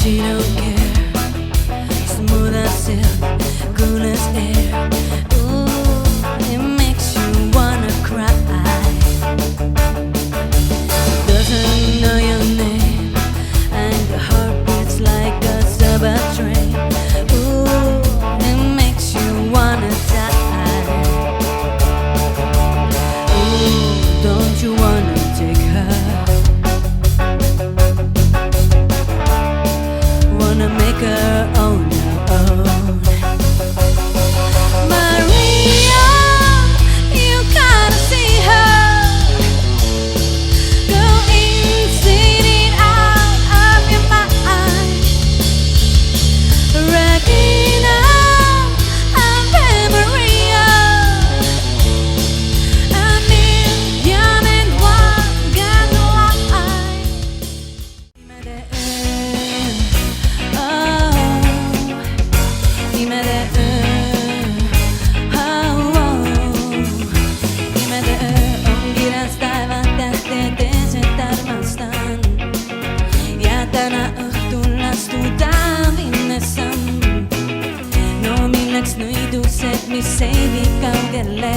she don't care. Smooth as silk, cool as air. Ooh, it makes you wanna cry. Doesn't know your name, and your heart beats like a subway train. Ooh, it makes you wanna die. Ooh, don't you wanna take her? Wanna make her own your own. Maria, you gotta see her. Go insane it out of your mind. Regina, Ave Maria, a million and one gaslights. Tänä õhtulas tudavinnesam. No milleks nõidused, mis ei vii kaugele.